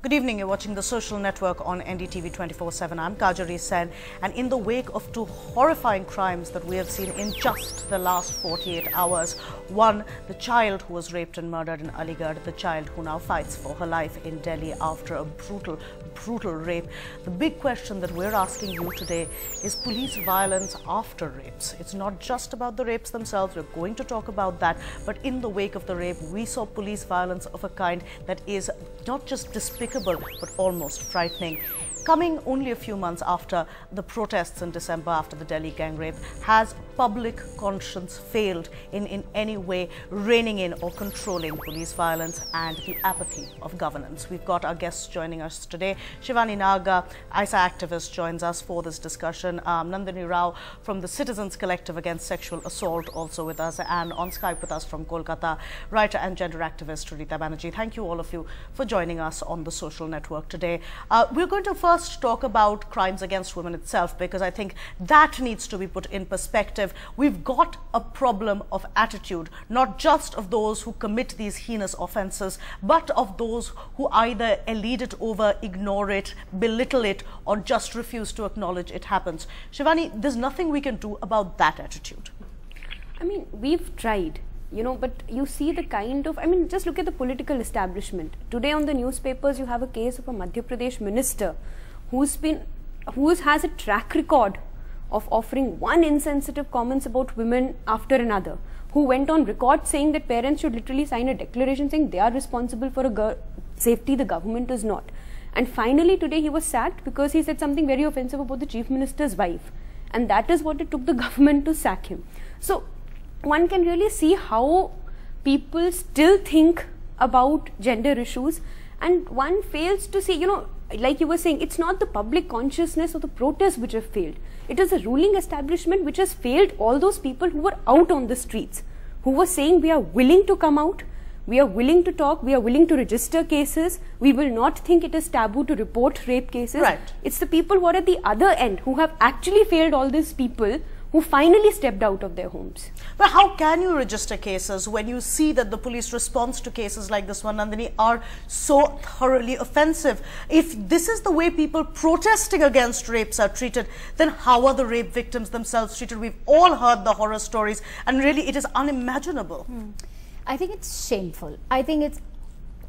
Good evening, you're watching The Social Network on NDTV 24/7. I'm Kajari Sen, and in the wake of two horrifying crimes that we have seen in just the last 48 hours, one, the child who was raped and murdered in Aligarh, the child who now fights for her life in Delhi after a brutal rape. The big question that we're asking you today is police violence after rapes. It's not just about the rapes themselves, we're going to talk about that, but in the wake of the rape, we saw police violence of a kind that is not just despicable, but almost frightening. Coming only a few months after the protests in December after the Delhi gang rape, has public conscience failed in any way reining in or controlling police violence and the apathy of governance? We've got our guests joining us today. Shivani Naga, ISA activist, joins us for this discussion. Nandini Rao from the Citizens Collective Against Sexual Assault also with us, and on Skype with us from Kolkata, writer and gender activist Rita Banerjee. Thank you all of you for joining us on the social network today. We're going to first talk about crimes against women itself, because I think that needs to be put in perspective. We've got a problem of attitude, not just of those who commit these heinous offenses, but of those who either elude it over, ignore it, belittle it, or just refuse to acknowledge it happens. Shivani, there's nothing we can do about that attitude. I mean, we've tried, but you see the kind of, just look at the political establishment. Today on the newspapers, you have a case of a Madhya Pradesh minister who has a track record of offering one insensitive comments about women after another, who went on record saying that parents should literally sign a declaration saying they are responsible for a girl safety, the government is not. And finally today he was sacked because he said something very offensive about the chief minister's wife, and that is what it took the government to sack him. So one can really see how people still think about gender issues, and one fails to see, like you were saying, it's not the public consciousness or the protests which have failed. It is the ruling establishment which has failed all those people who were out on the streets, who were saying we are willing to come out, we are willing to talk, we are willing to register cases, we will not think it is taboo to report rape cases. Right. It's the people who are at the other end who have actually failed all these people who finally stepped out of their homes. But how can you register cases when you see that the police response to cases like this one, Nandini, are so thoroughly offensive? If this is the way people protesting against rapes are treated, then how are the rape victims themselves treated? We've all heard the horror stories, and really it is unimaginable. I think it's shameful. I think it's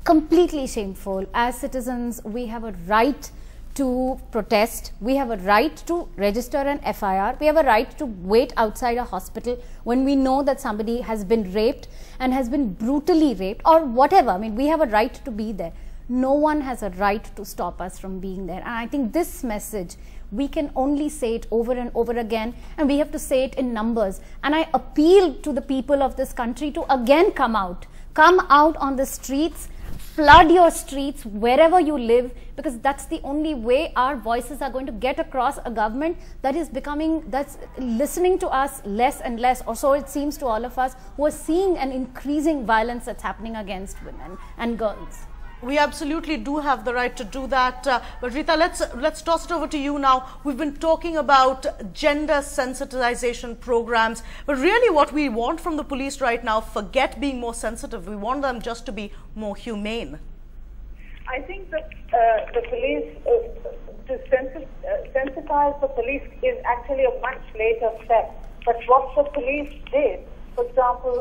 completely shameful. As citizens, we have a right to protest, we have a right to register an FIR, we have a right to wait outside a hospital when we know that somebody has been raped and has been brutally raped or whatever. We have a right to be there. No one has a right to stop us from being there. And I think this message, we can only say it over and over again, and we have to say it in numbers. And I appeal to the people of this country to again come out on the streets, flood your streets wherever you live, because that's the only way our voices are going to get across a government that is that's listening to us less and less, or so it seems to all of us who are seeing an increasing violence that's happening against women and girls. We absolutely do have the right to do that. But Rita, let's toss it over to you now. We've been talking about gender sensitization programs, but really what we want from the police right now, forget being more sensitive. We want them just to be more humane. I think that the police, to sensitize the police is actually a much later step. But what the police did, for example,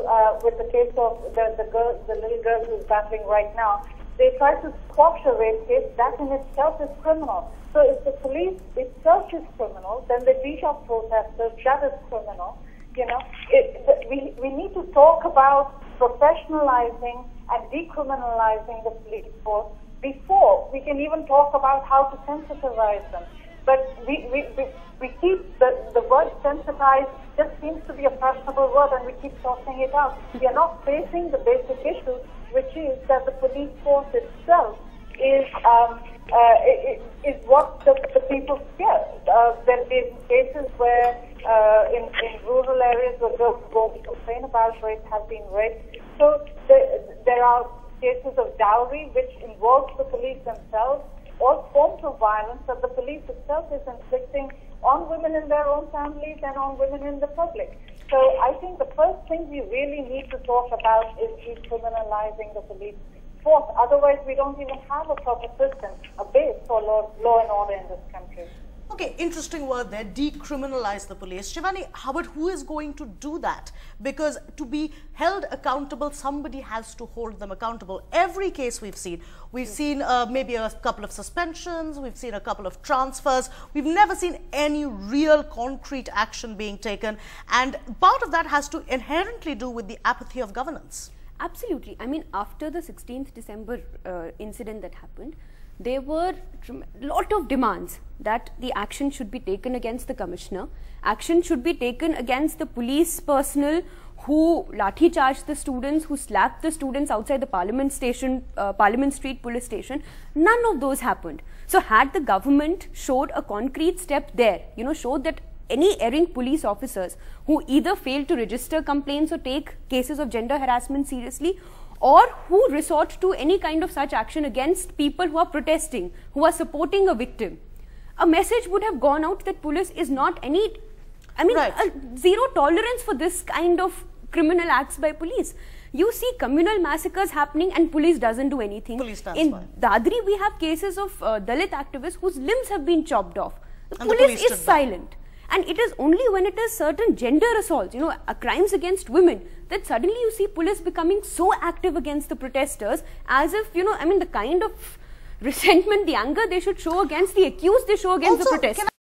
with the case of the little girl who's battling right now, they tried to squash a rape case. That in itself is criminal. So if the police itself is criminal, then they beat up protesters. That is criminal. We need to talk about professionalizing and decriminalizing the police force before we can even talk about how to sensitize them. But we keep the word sensitize just seems to be a fashionable word, and we keep tossing it out. We are not facing the basic issue, which is that the police force itself is what the people fear. There have been cases where in rural areas where girls go to complain about rape have been raped. So there are cases of dowry which involves the police themselves, all forms of violence that the police itself is inflicting on women in their own families and on women in the public. So I think the first thing we really need to talk about is decriminalizing the police force. Otherwise, we don't even have a proper system, a base for law and order in this country. Okay, interesting word there, decriminalise the police. Shivani, Howard, who is going to do that? Because to be held accountable, somebody has to hold them accountable. Every case we've seen maybe a couple of suspensions, we've seen a couple of transfers, we've never seen any real concrete action being taken. And part of that has to inherently do with the apathy of governance. Absolutely. I mean, after the 16th December incident that happened, there were a lot of demands that the action should be taken against the commissioner, action should be taken against the police personnel who lathi charged the students, who slapped the students outside the Parliament station, Parliament Street police station. None of those happened. So had the government showed a concrete step there, showed that any erring police officers who either fail to register complaints or take cases of gender harassment seriously, or who resort to any kind of such action against people who are protesting, who are supporting a victim, a message would have gone out that police is not zero tolerance for this kind of criminal acts by police. You see communal massacres happening and police doesn't do anything. In Dadri, we have cases of Dalit activists whose limbs have been chopped off. The police is silent. And it is only when it is certain gender assaults, crimes against women, that suddenly you see police becoming so active against the protesters, as if, the kind of resentment, the anger they should show against the accused, they show against the protesters.